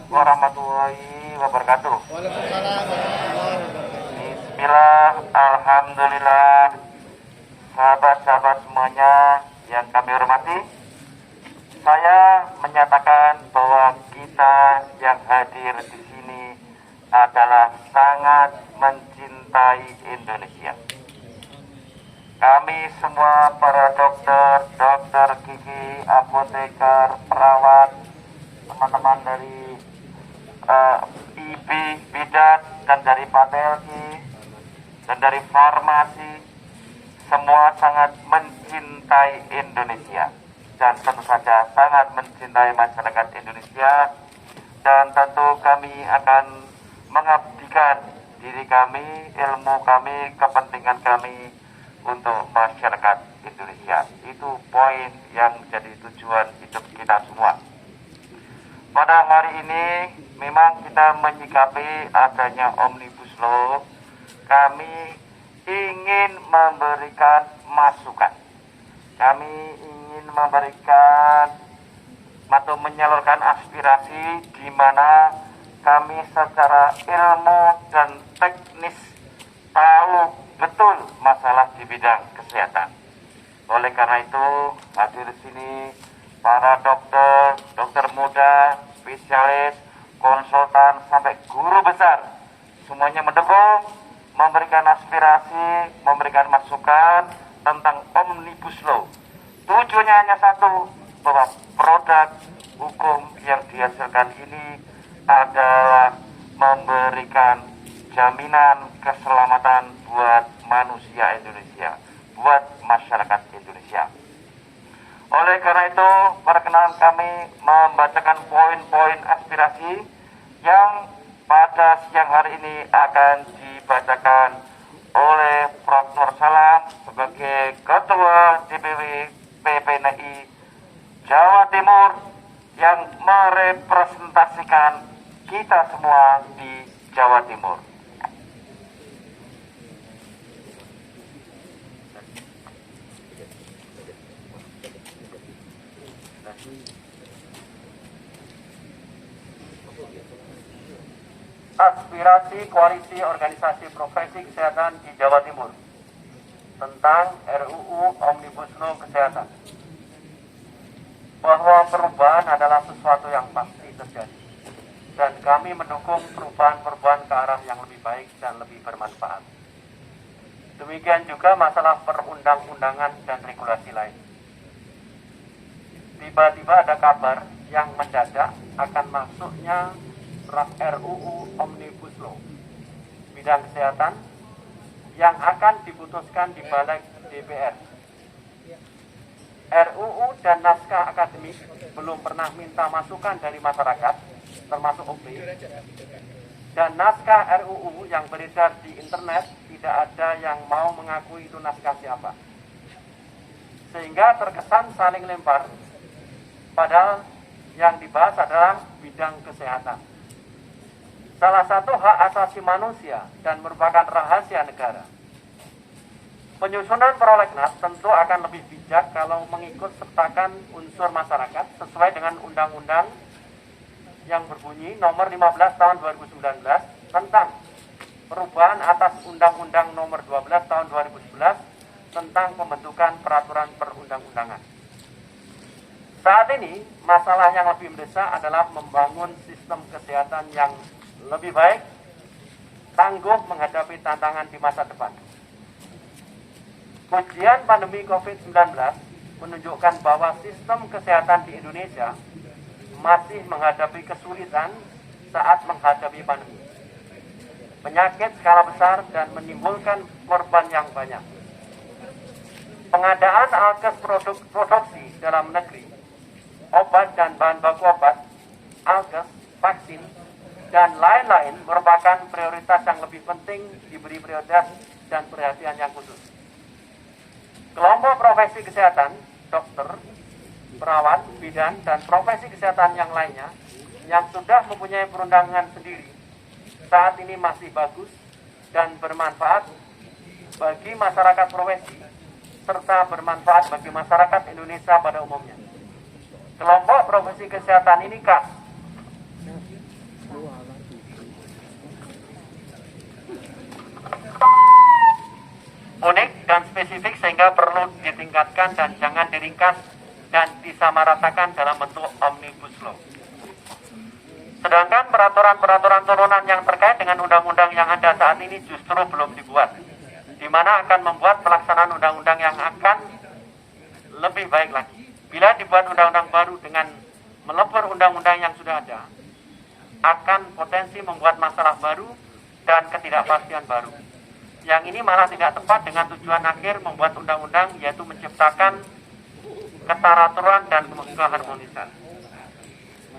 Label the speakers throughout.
Speaker 1: warahmatullahi wabarakatuh.
Speaker 2: Waalaikumsalam warahmatullahi wabarakatuh.
Speaker 1: Bismillah, alhamdulillah. Sahabat-sahabat semuanya yang kami hormati, saya menyatakan bahwa kita yang hadir di sini adalah sangat mencintai Indonesia. Kami semua para dokter gigi, apoteker, perawat, teman-teman dari IB, bidan, dan dari patelgi, dan dari farmasi, semua sangat mencintai Indonesia. Dan tentu saja sangat mencintai masyarakat Indonesia. Dan tentu kami akan mengabdikan diri kami, ilmu kami, kepentingan kami untuk masyarakat Indonesia. Itu poin yang jadi tujuan hidup kita semua. Pada hari ini memang kita menyikapi adanya Omnibus Law. Kami ingin memberikan masukan. Kami ingin memberikan atau menyalurkan aspirasi di mana kami secara ilmu dan teknis tahu betul masalah di bidang kesehatan. Oleh karena itu, hadir di sini para dokter muda, spesialis, konsultan, sampai guru besar, semuanya mendukung, memberikan aspirasi, memberikan masukan tentang Omnibus Law. Tujuannya hanya satu, bahwa produk hukum yang dihasilkan ini adalah memberikan jaminan keselamatan buat manusia Indonesia, buat masyarakat Indonesia. Oleh karena itu, perkenan kami membacakan poin-poin aspirasi yang pada siang hari ini akan dibacakan oleh Prof. Nur Salam sebagai Ketua DPW PPNI Jawa Timur yang merepresentasikan kita semua di Jawa Timur. Aspirasi Koalisi Organisasi Profesi Kesehatan di Jawa Timur tentang RUU Omnibus Law Kesehatan, bahwa perubahan adalah sesuatu yang pasti terjadi dan kami mendukung perubahan-perubahan ke arah yang lebih baik dan lebih bermanfaat. Demikian juga masalah perundang-undangan dan regulasi lain. Tiba-tiba ada kabar yang mendadak akan masuknya draft RUU Omnibus Law bidang kesehatan yang akan diputuskan di balik DPR. RUU dan naskah akademik belum pernah minta masukan dari masyarakat, termasuk OP, dan naskah RUU yang beredar di internet tidak ada yang mau mengakui itu naskah siapa, sehingga terkesan saling lempar, padahal yang dibahas adalah bidang kesehatan, salah satu hak asasi manusia dan merupakan rahasia negara. Penyusunan prolegnas tentu akan lebih bijak kalau mengikut sertakan unsur masyarakat sesuai dengan undang-undang yang berbunyi nomor 15 tahun 2019 tentang perubahan atas undang-undang nomor 12 tahun 2011 tentang pembentukan peraturan perundang-undangan. Saat ini masalah yang lebih mendesak adalah membangun sistem kesehatan yang lebih baik, tangguh menghadapi tantangan di masa depan. Ujian pandemi COVID-19 menunjukkan bahwa sistem kesehatan di Indonesia masih menghadapi kesulitan saat menghadapi pandemi. Penyakit skala besar dan menimbulkan korban yang banyak. Pengadaan alkes produksi dalam negeri, obat dan bahan baku obat, alkes, vaksin, dan lain-lain merupakan prioritas yang lebih penting diberi prioritas dan perhatian yang khusus. Kelompok profesi kesehatan, dokter, perawat, bidan, dan profesi kesehatan yang lainnya yang sudah mempunyai perundangan sendiri saat ini masih bagus dan bermanfaat bagi masyarakat profesi serta bermanfaat bagi masyarakat Indonesia pada umumnya. Kelompok profesi kesehatan ini khas spesifik sehingga perlu ditingkatkan dan jangan diringkas dan disamaratakan dalam bentuk omnibus law. Sedangkan peraturan-peraturan turunan yang terkait dengan undang-undang yang ada saat ini justru belum dibuat, di mana akan membuat pelaksanaan undang-undang yang akan lebih baik lagi. Bila dibuat undang-undang baru dengan melebur undang-undang yang sudah ada, akan potensi membuat masalah baru dan ketidakpastian baru. Yang ini malah tidak tepat dengan tujuan akhir membuat undang-undang, yaitu menciptakan keteraturan dan keharmonisan.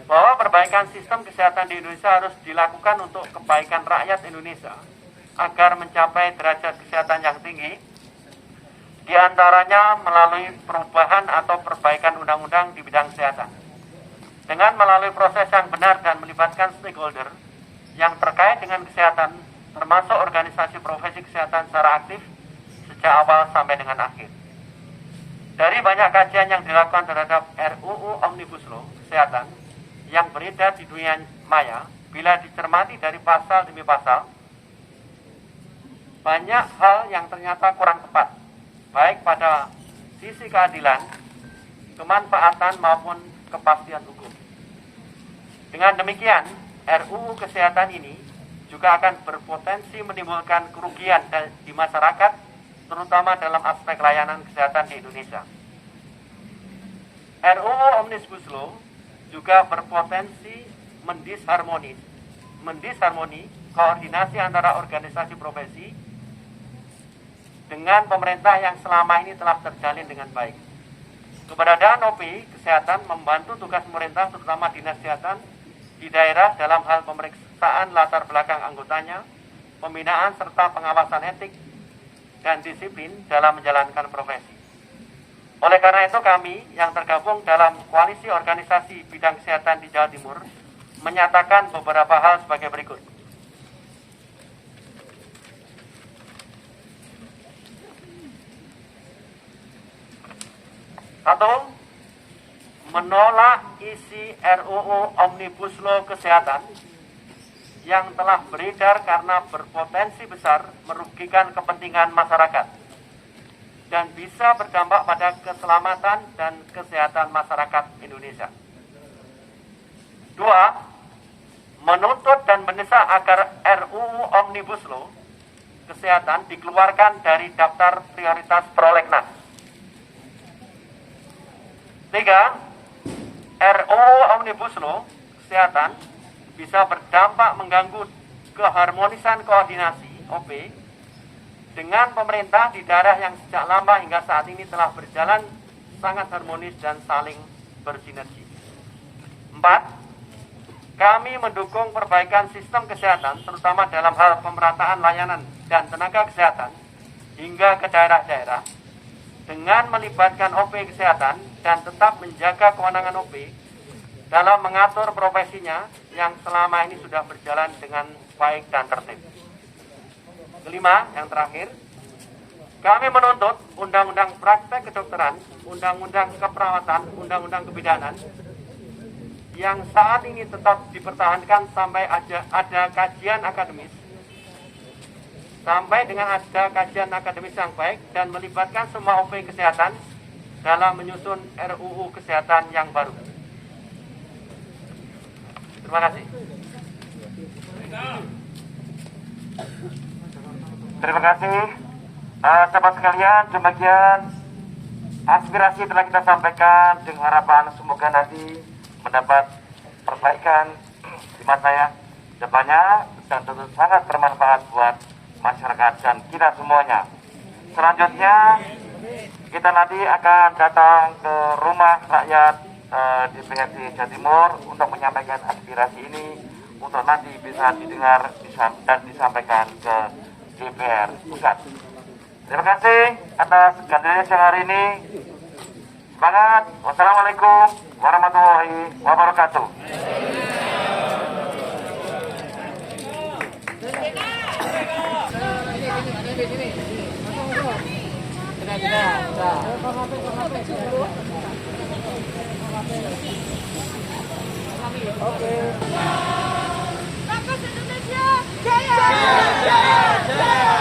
Speaker 1: Bahwa perbaikan sistem kesehatan di Indonesia harus dilakukan untuk kebaikan rakyat Indonesia agar mencapai derajat kesehatan yang tinggi, diantaranya melalui perubahan atau perbaikan undang-undang di bidang kesehatan. Dengan melalui proses yang benar dan melibatkan stakeholder yang terkait dengan kesehatan, termasuk organisasi profesi kesehatan secara aktif sejak awal sampai dengan akhir. Dari banyak kajian yang dilakukan terhadap RUU Omnibus Law Kesehatan yang beredar di dunia maya, bila dicermati dari pasal demi pasal, banyak hal yang ternyata kurang tepat, baik pada sisi keadilan, kemanfaatan maupun kepastian hukum. Dengan demikian, RUU Kesehatan ini juga akan berpotensi menimbulkan kerugian di masyarakat, terutama dalam aspek layanan kesehatan di Indonesia. RUU Omnibus Law juga berpotensi mendisharmoni koordinasi antara organisasi profesi dengan pemerintah yang selama ini telah terjalin dengan baik. Keberadaan OP Kesehatan membantu tugas pemerintah, terutama Dinas Kesehatan di daerah dalam hal pemeriksaan latar belakang anggotanya, pembinaan serta pengawasan etik dan disiplin dalam menjalankan profesi. Oleh karena itu kami yang tergabung dalam koalisi organisasi bidang kesehatan di Jawa Timur menyatakan beberapa hal sebagai berikut. Satu, menolak isi RUU Omnibus Law Kesehatan yang telah beredar karena berpotensi besar merugikan kepentingan masyarakat dan bisa berdampak pada keselamatan dan kesehatan masyarakat Indonesia. Dua, menuntut dan mendesak agar RUU Omnibus Law Kesehatan dikeluarkan dari daftar prioritas prolegnas. Tiga, RUU Omnibus Law Kesehatan bisa berdampak mengganggu keharmonisan koordinasi OP dengan pemerintah di daerah yang sejak lama hingga saat ini telah berjalan sangat harmonis dan saling bersinergi. 4. Kami mendukung perbaikan sistem kesehatan, terutama dalam hal pemerataan layanan dan tenaga kesehatan hingga ke daerah-daerah, dengan melibatkan OP Kesehatan dan tetap menjaga kewenangan OP dalam mengatur profesinya yang selama ini sudah berjalan dengan baik dan tertib. Kelima, yang terakhir, kami menuntut Undang-Undang Praktek Kedokteran, Undang-Undang Keperawatan, Undang-Undang Kebidanan yang saat ini tetap dipertahankan sampai ada kajian akademis, sampai dengan ada kajian akademis yang baik dan melibatkan semua OP Kesehatan dalam menyusun RUU Kesehatan yang baru. Terima kasih. Terima kasih, sahabat sekalian. Demikian aspirasi telah kita sampaikan dengan harapan semoga nanti mendapat perbaikan di masa depannya dan tentu sangat bermanfaat buat masyarakat dan kita semuanya. Selanjutnya kita nanti akan datang ke rumah rakyat DPRD Jawa Timur untuk menyampaikan aspirasi ini untuk nanti bisa didengar dan disampaikan ke DPR Pusat. Terima kasih atas kehadirannya siang hari ini. Semangat. Wassalamualaikum warahmatullahi wabarakatuh.
Speaker 2: Oke.
Speaker 3: Nakes Indonesia jaya! Jaya! Jaya! Jaya!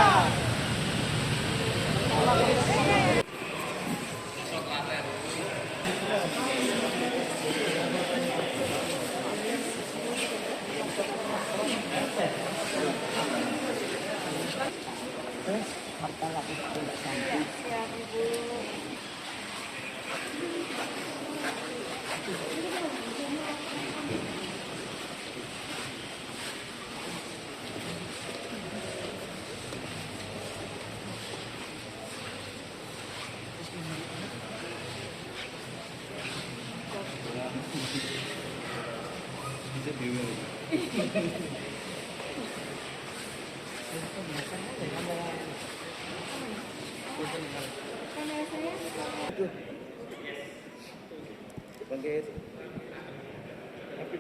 Speaker 2: martabak itu tidak
Speaker 3: Iya,
Speaker 2: cantik.
Speaker 3: siap Ibu. Kamera saya.
Speaker 4: Bangkit. Tapi